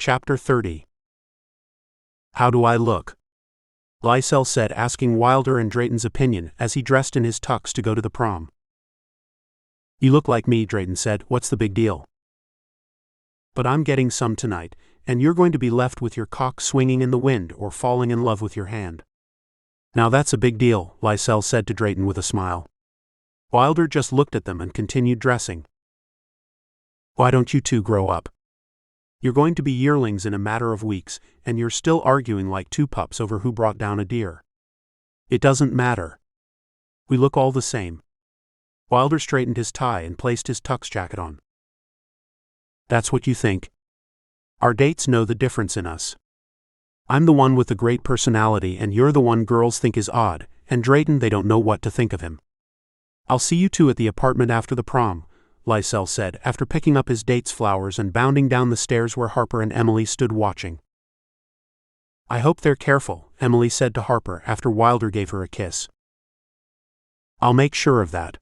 Chapter 30. How do I look? Lycell said, asking Wilder and Drayton's opinion as he dressed in his tux to go to the prom. You look like me, Drayton said. What's the big deal? But I'm getting some tonight, and you're going to be left with your cock swinging in the wind or falling in love with your hand. Now that's a big deal, Lycell said to Drayton with a smile. Wilder just looked at them and continued dressing. Why don't you two grow up? You're going to be yearlings in a matter of weeks, and you're still arguing like two pups over who brought down a deer. It doesn't matter. We look all the same. Wilder straightened his tie and placed his tux jacket on. That's what you think? Our dates know the difference in us. I'm the one with the great personality and you're the one girls think is odd, and Drayton, they don't know what to think of him. I'll see you two at the apartment after the prom, Lycell said after picking up his date's flowers and bounding down the stairs where Harper and Emily stood watching. I hope they're careful, Emily said to Harper after Wilder gave her a kiss. I'll make sure of that.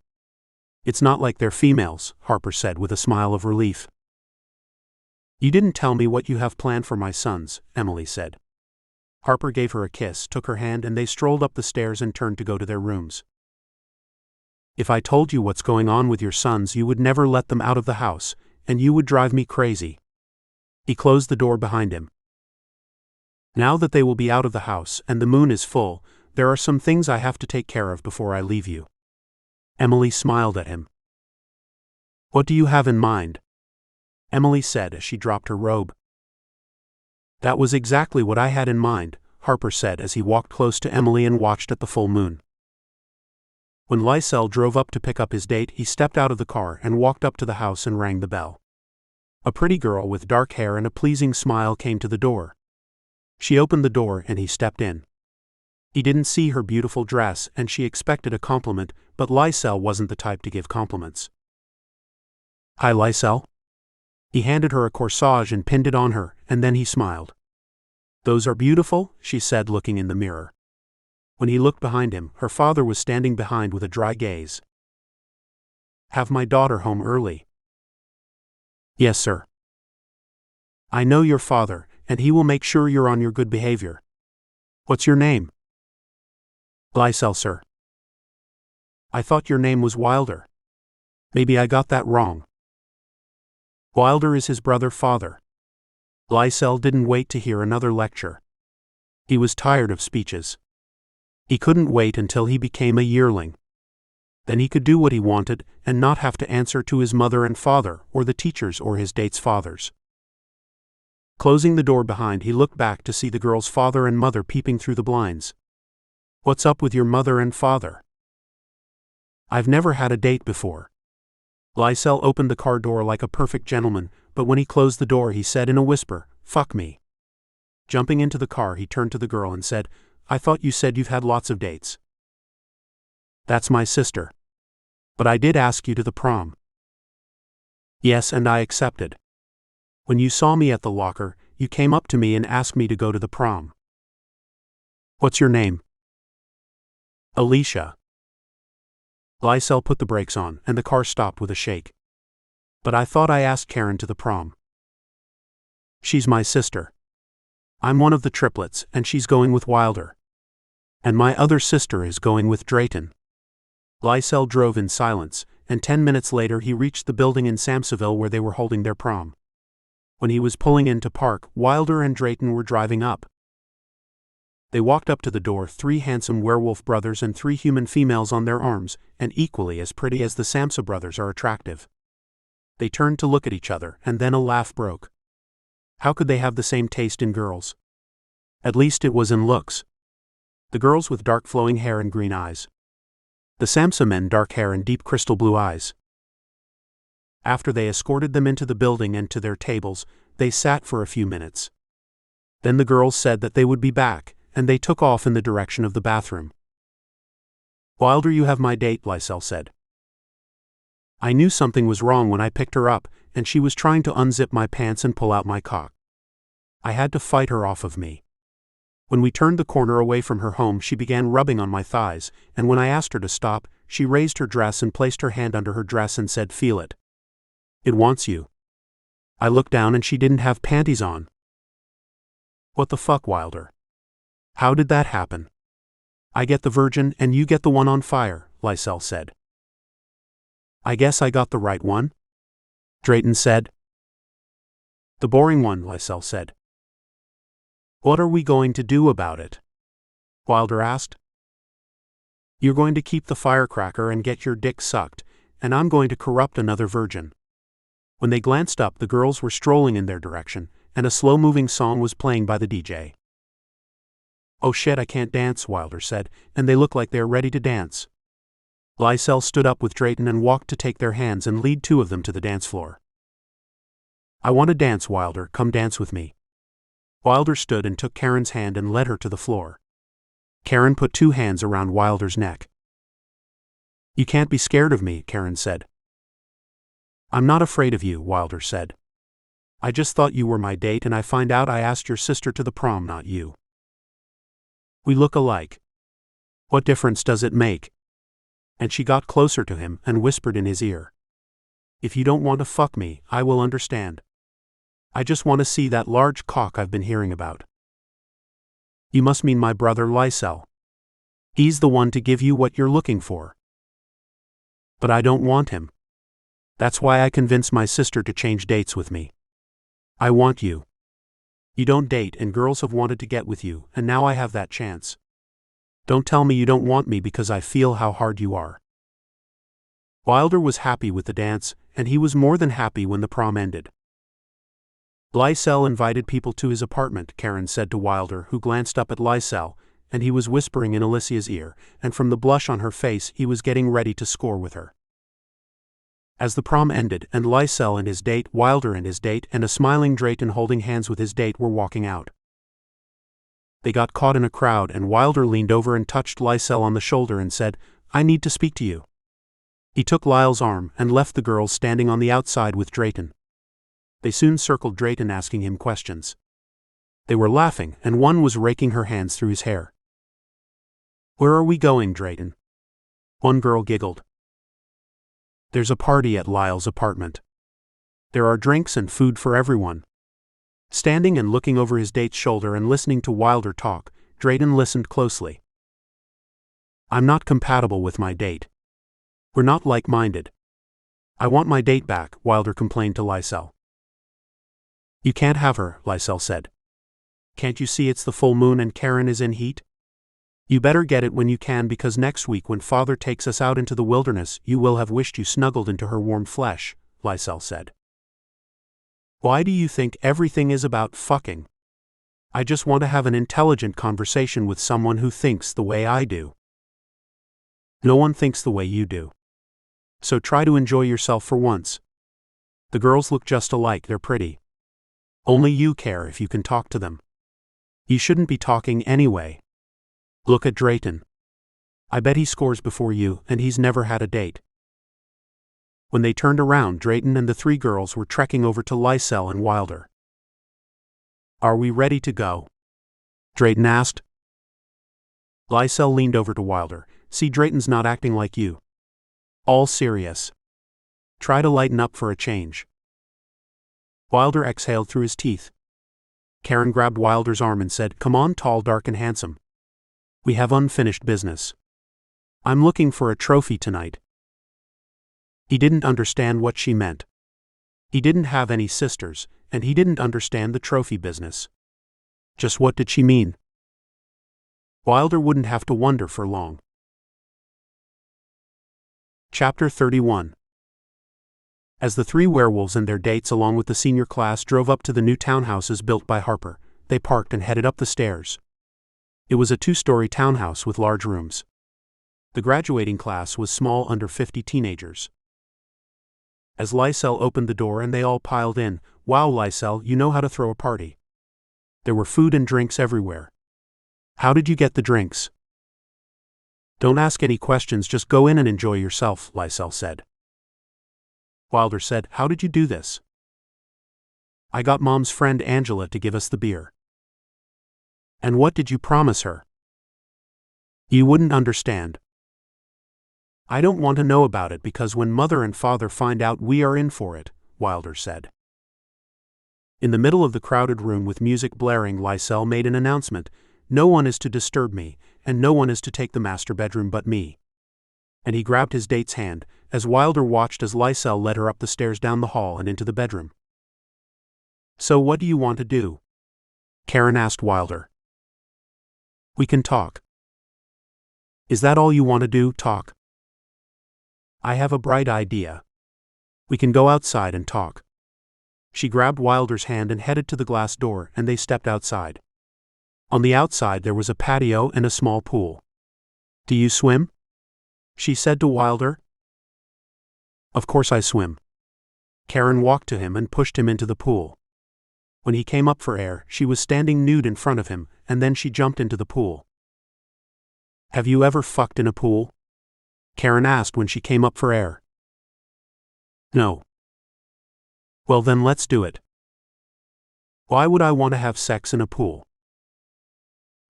It's not like they're females, Harper said with a smile of relief. You didn't tell me what you have planned for my sons, Emily said. Harper gave her a kiss, took her hand, and they strolled up the stairs and turned to go to their rooms. If I told you what's going on with your sons, you would never let them out of the house, and you would drive me crazy. He closed the door behind him. Now that they will be out of the house and the moon is full, there are some things I have to take care of before I leave you. Emily smiled at him. What do you have in mind? Emily said as she dropped her robe. That was exactly what I had in mind, Harper said as he walked close to Emily and watched at the full moon. When Lycell drove up to pick up his date, he stepped out of the car and walked up to the house and rang the bell. A pretty girl with dark hair and a pleasing smile came to the door. She opened the door and he stepped in. He didn't see her beautiful dress and she expected a compliment, but Lycell wasn't the type to give compliments. Hi, Lycell. He handed her a corsage and pinned it on her, and then he smiled. Those are beautiful, she said, looking in the mirror. When he looked behind him, her father was standing behind with a dry gaze. Have my daughter home early? Yes, sir. I know your father, and he will make sure you're on your good behavior. What's your name? Lycell, sir. I thought your name was Wilder. Maybe I got that wrong. Wilder is his brother, father. Lycell didn't wait to hear another lecture. He was tired of speeches. He couldn't wait until he became a yearling. Then he could do what he wanted and not have to answer to his mother and father or the teachers or his date's fathers. Closing the door behind, he looked back to see the girl's father and mother peeping through the blinds. What's up with your mother and father? I've never had a date before. Lycell opened the car door like a perfect gentleman, but when he closed the door he said in a whisper, "Fuck me." Jumping into the car, he turned to the girl and said, I thought you said you've had lots of dates. That's my sister. But I did ask you to the prom. Yes, and I accepted. When you saw me at the locker, you came up to me and asked me to go to the prom. What's your name? Alicia. Lycell put the brakes on, and the car stopped with a shake. But I thought I asked Karen to the prom. She's my sister. I'm one of the triplets, and she's going with Wilder. And my other sister is going with Drayton. Lycell drove in silence, and 10 minutes later he reached the building in Samsaville where they were holding their prom. When he was pulling in to park, Wilder and Drayton were driving up. They walked up to the door, 3 handsome werewolf brothers and 3 human females on their arms, and equally as pretty as the Samsa brothers are attractive. They turned to look at each other, and then a laugh broke. How could they have the same taste in girls? At least it was in looks. The girls with dark flowing hair and green eyes. The Samsa men dark hair and deep crystal blue eyes. After they escorted them into the building and to their tables, they sat for a few minutes. Then the girls said that they would be back, and they took off in the direction of the bathroom. Wilder, you have my date, Lycell said. I knew something was wrong when I picked her up, and she was trying to unzip my pants and pull out my cock. I had to fight her off of me. When we turned the corner away from her home, she began rubbing on my thighs, and when I asked her to stop, she raised her dress and placed her hand under her dress and said, "Feel it. It wants you." I looked down and she didn't have panties on. What the fuck, Wilder? How did that happen? I get the virgin and you get the one on fire, Lycell said. I guess I got the right one? Drayton said. The boring one, Lycell said. What are we going to do about it? Wilder asked. You're going to keep the firecracker and get your dick sucked, and I'm going to corrupt another virgin. When they glanced up, the girls were strolling in their direction, and a slow-moving song was playing by the DJ. Oh shit, I can't dance, Wilder said, and they look like they're ready to dance. Lycell stood up with Drayton and walked to take their hands and lead two of them to the dance floor. I want to dance, Wilder, come dance with me. Wilder stood and took Karen's hand and led her to the floor. Karen put two hands around Wilder's neck. You can't be scared of me, Karen said. I'm not afraid of you, Wilder said. I just thought you were my date and I find out I asked your sister to the prom, not you. We look alike. What difference does it make? And she got closer to him and whispered in his ear. If you don't want to fuck me, I will understand. I just want to see that large cock I've been hearing about. You must mean my brother Lycell. He's the one to give you what you're looking for. But I don't want him. That's why I convinced my sister to change dates with me. I want you. You don't date and girls have wanted to get with you, and now I have that chance. Don't tell me you don't want me because I feel how hard you are. Wilder was happy with the dance, and he was more than happy when the prom ended. Lycell invited people to his apartment, Karen said to Wilder, who glanced up at Lycell, and he was whispering in Alicia's ear, and from the blush on her face he was getting ready to score with her. As the prom ended, and Lycell and his date, Wilder and his date, and a smiling Drayton holding hands with his date were walking out. They got caught in a crowd and Wilder leaned over and touched Lycell on the shoulder and said, I need to speak to you. He took Lyle's arm and left the girls standing on the outside with Drayton. They soon circled Drayton asking him questions. They were laughing and one was raking her hands through his hair. Where are we going, Drayton? One girl giggled. There's a party at Lyle's apartment. There are drinks and food for everyone. Standing and looking over his date's shoulder and listening to Wilder talk, Drayton listened closely. I'm not compatible with my date. We're not like-minded. I want my date back, Wilder complained to Lycell. You can't have her, Lycell said. Can't you see it's the full moon and Karen is in heat? You better get it when you can because next week when Father takes us out into the wilderness you will have wished you snuggled into her warm flesh, Lycell said. Why do you think everything is about fucking? I just want to have an intelligent conversation with someone who thinks the way I do. No one thinks the way you do. So try to enjoy yourself for once. The girls look just alike, they're pretty. Only you care if you can talk to them. You shouldn't be talking anyway. Look at Drayton. I bet he scores before you, and he's never had a date. When they turned around, Drayton and the three girls were trekking over to Lycell and Wilder. Are we ready to go? Drayton asked. Lycell leaned over to Wilder. See, Drayton's not acting like you. All serious. Try to lighten up for a change. Wilder exhaled through his teeth. Karen grabbed Wilder's arm and said, Come on, tall, dark and handsome. We have unfinished business. I'm looking for a trophy tonight. He didn't understand what she meant. He didn't have any sisters, and he didn't understand the trophy business. Just what did she mean? Wilder wouldn't have to wonder for long. Chapter 31. As the three werewolves and their dates along with the senior class drove up to the new townhouses built by Harper, they parked and headed up the stairs. It was a 2-story townhouse with large rooms. The graduating class was small, under 50 teenagers. As Lycell opened the door and they all piled in, Wow, Lycell, you know how to throw a party. There were food and drinks everywhere. How did you get the drinks? Don't ask any questions, just go in and enjoy yourself, Lycell said. Wilder said, How did you do this? I got Mom's friend Angela to give us the beer. And what did you promise her? You wouldn't understand. I don't want to know about it because when Mother and Father find out we are in for it, Wilder said. In the middle of the crowded room with music blaring, Lycell made an announcement. "No one is to disturb me, and no one is to take the master bedroom but me." And he grabbed his date's hand, as Wilder watched as Lycell led her up the stairs, down the hall, and into the bedroom. "So what do you want to do?" Karen asked Wilder. "We can talk." "Is that all you want to do, talk?" "I have a bright idea. We can go outside and talk." She grabbed Wilder's hand and headed to the glass door, and they stepped outside. On the outside there was a patio and a small pool. "Do you swim?" she said to Wilder. "Of course I swim." Karen walked to him and pushed him into the pool. When he came up for air, she was standing nude in front of him, and then she jumped into the pool. "Have you ever fucked in a pool?" Karen asked when she came up for air. "No." "Well then let's do it." "Why would I want to have sex in a pool?"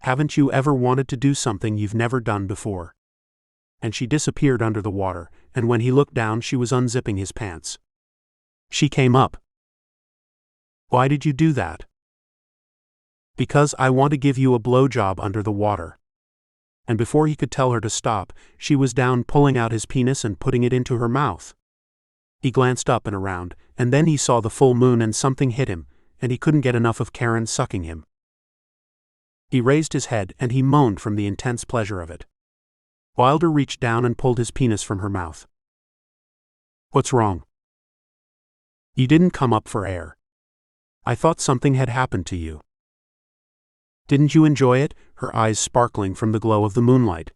"Haven't you ever wanted to do something you've never done before?" And she disappeared under the water, and when he looked down she was unzipping his pants. She came up. "Why did you do that?" "Because I want to give you a blowjob under the water." And before he could tell her to stop, she was down, pulling out his penis and putting it into her mouth. He glanced up and around, and then he saw the full moon and something hit him, and he couldn't get enough of Karen sucking him. He raised his head and he moaned from the intense pleasure of it. Wilder reached down and pulled his penis from her mouth. "What's wrong?" "You didn't come up for air. I thought something had happened to you." "Didn't you enjoy it?" her eyes sparkling from the glow of the moonlight.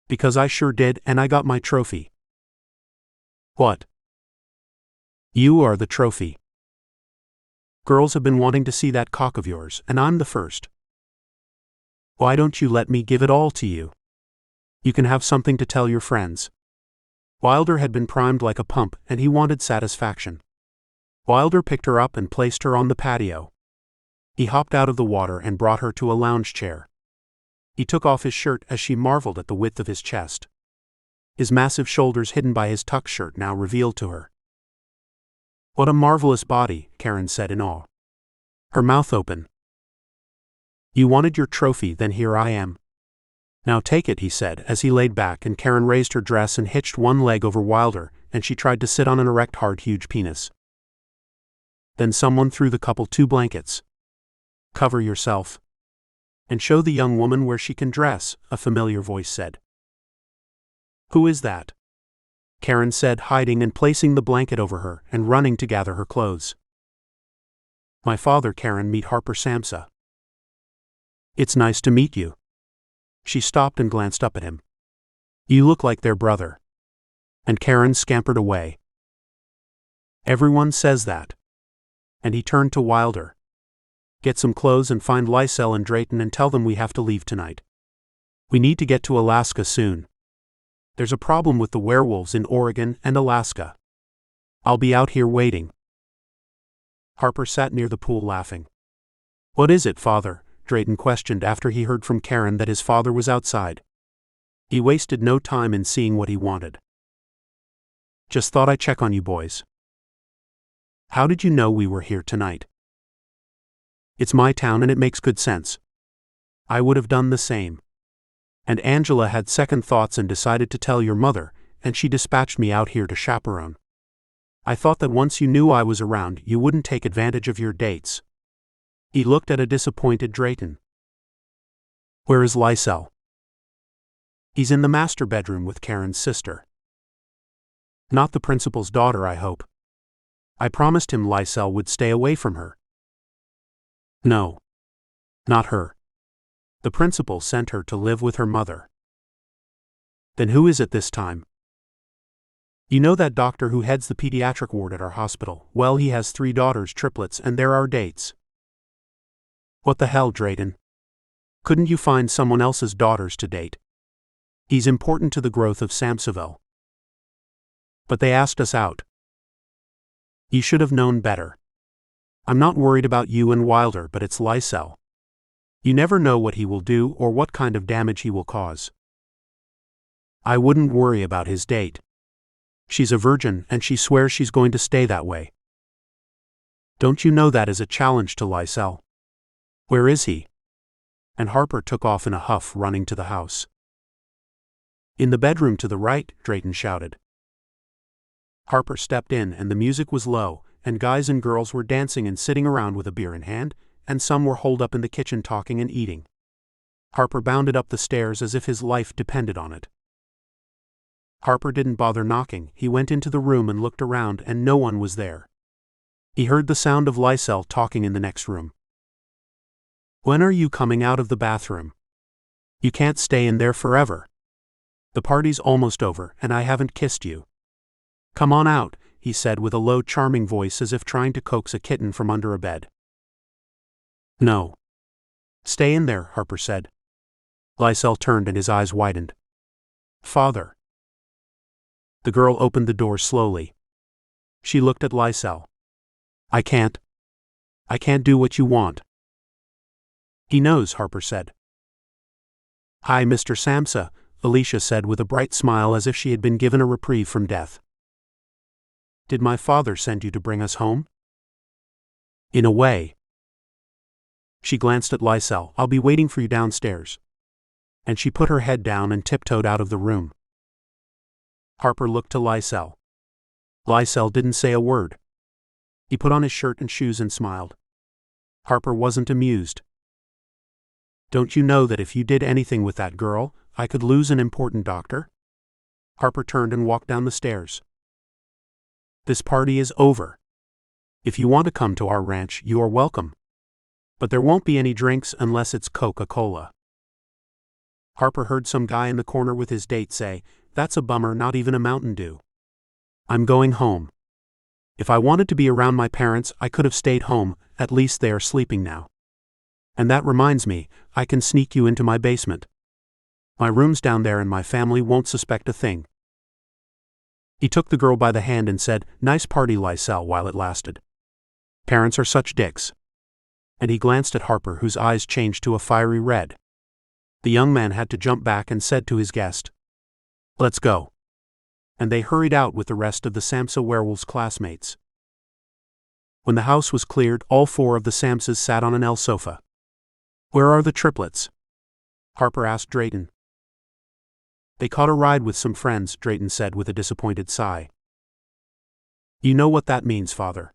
"Because I sure did, and I got my trophy." "What?" "You are the trophy. Girls have been wanting to see that cock of yours, and I'm the first. Why don't you let me give it all to you? You can have something to tell your friends." Wilder had been primed like a pump, and he wanted satisfaction. Wilder picked her up and placed her on the patio. He hopped out of the water and brought her to a lounge chair. He took off his shirt as she marveled at the width of his chest. His massive shoulders, hidden by his tuck shirt, now revealed to her. "What a marvelous body," Karen said in awe. Her mouth open. "You wanted your trophy, then here I am. Now take it," he said as he laid back, and Karen raised her dress and hitched one leg over Wilder, and she tried to sit on an erect, hard, huge penis. Then someone threw the couple 2 blankets. "Cover yourself. And show the young woman where she can dress," a familiar voice said. "Who is that?" Karen said, hiding and placing the blanket over her and running to gather her clothes. "My father, Karen. Meet Harper, Samsa." "It's nice to meet you." She stopped and glanced up at him. "You look like their brother." And Karen scampered away. "Everyone says that." And he turned to Wilder. "Get some clothes and find Lycell and Drayton and tell them we have to leave tonight. We need to get to Alaska soon. There's a problem with the werewolves in Oregon and Alaska. I'll be out here waiting." Harper sat near the pool laughing. "What is it, father?" Drayton questioned after he heard from Karen that his father was outside. He wasted no time in seeing what he wanted. "Just thought I'd check on you boys." "How did you know we were here tonight?" "It's my town and it makes good sense. I would have done the same. And Angela had second thoughts and decided to tell your mother, and she dispatched me out here to chaperone. I thought that once you knew I was around, you wouldn't take advantage of your dates." He looked at a disappointed Drayton. "Where is Lycell?" "He's in the master bedroom with Karen's sister." "Not the principal's daughter, I hope." "I promised him Lycell would stay away from her." "No. Not her. The principal sent her to live with her mother." "Then who is it this time?" "You know that doctor who heads the pediatric ward at our hospital? Well, he has 3 daughters, triplets, and they're our dates." "What the hell, Drayton? Couldn't you find someone else's daughters to date? He's important to the growth of Samsaville." "But they asked us out." "You should have known better. I'm not worried about you and Wilder, but it's Lycell. You never know what he will do or what kind of damage he will cause." "I wouldn't worry about his date. She's a virgin and she swears she's going to stay that way." Don't you know that is a challenge to Lycell? Where is he? And Harper took off in a huff, running to the house. In the bedroom to the right, Drayton shouted. Harper stepped in and the music was low, and guys and girls were dancing and sitting around with a beer in hand, and some were holed up in the kitchen talking and eating. Harper bounded up the stairs as if his life depended on it. Harper didn't bother knocking. He went into the room and looked around, and no one was there. He heard the sound of Lycell talking in the next room. When are you coming out of the bathroom? You can't stay in there forever. The party's almost over, and I haven't kissed you. Come on out, he said with a low, charming voice as if trying to coax a kitten from under a bed. No. Stay in there, Harper said. Lycell turned and his eyes widened. Father. The girl opened the door slowly. She looked at Lycell. I can't do what you want. He knows, Harper said. Hi, Mr. Samsa, Alicia said with a bright smile as if she had been given a reprieve from death. Did my father send you to bring us home? In a way. She glanced at Lycell. I'll be waiting for you downstairs. And she put her head down and tiptoed out of the room. Harper looked to Lycell. Lycell didn't say a word. He put on his shirt and shoes and smiled. Harper wasn't amused. Don't you know that if you did anything with that girl, I could lose an important doctor? Harper turned and walked down the stairs. This party is over. If you want to come to our ranch, you are welcome. But there won't be any drinks unless it's Coca-Cola. Harper heard some guy in the corner with his date say, That's a bummer, not even a Mountain Dew. I'm going home. If I wanted to be around my parents, I could have stayed home, at least they are sleeping now. And that reminds me, I can sneak you into my basement. My room's down there and my family won't suspect a thing. He took the girl by the hand and said, Nice party, Lycell, while it lasted. Parents are such dicks. And he glanced at Harper, whose eyes changed to a fiery red. The young man had to jump back and said to his guest, Let's go. And they hurried out with the rest of the Samsa werewolves' classmates. When the house was cleared, all four of the Samsas sat on an L sofa. Where are the triplets? Harper asked Drayton. They caught a ride with some friends, Drayton said with a disappointed sigh. You know what that means, Father.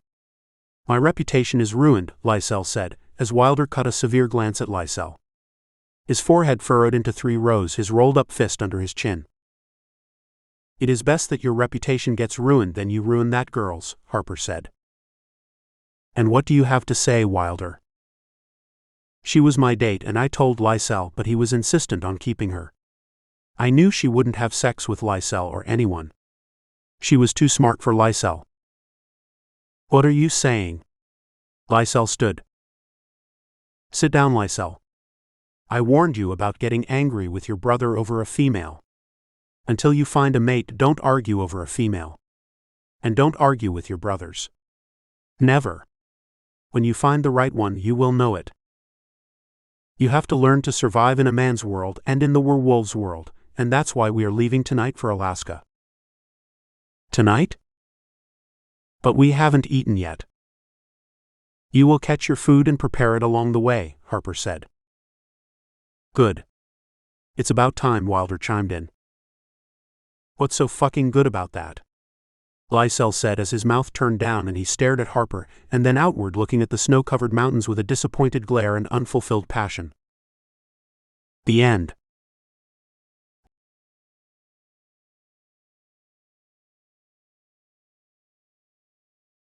My reputation is ruined, Lycell said, as Wilder cut a severe glance at Lycell. His forehead furrowed into 3 rows, his rolled-up fist under his chin. It is best that your reputation gets ruined than you ruin that girl's, Harper said. And what do you have to say, Wilder? She was my date and I told Lycell, but he was insistent on keeping her. I knew she wouldn't have sex with Lycell or anyone. She was too smart for Lycell. What are you saying? Lycell stood. Sit down, Lycell. I warned you about getting angry with your brother over a female. Until you find a mate, don't argue over a female. And don't argue with your brothers. Never. When you find the right one, you will know it. You have to learn to survive in a man's world and in the werewolves' world, and that's why we are leaving tonight for Alaska. Tonight? But we haven't eaten yet. You will catch your food and prepare it along the way, Harper said. Good. It's about time, Wilder chimed in. What's so fucking good about that? Lycell said as his mouth turned down and he stared at Harper and then outward, looking at the snow-covered mountains with a disappointed glare and unfulfilled passion. The end.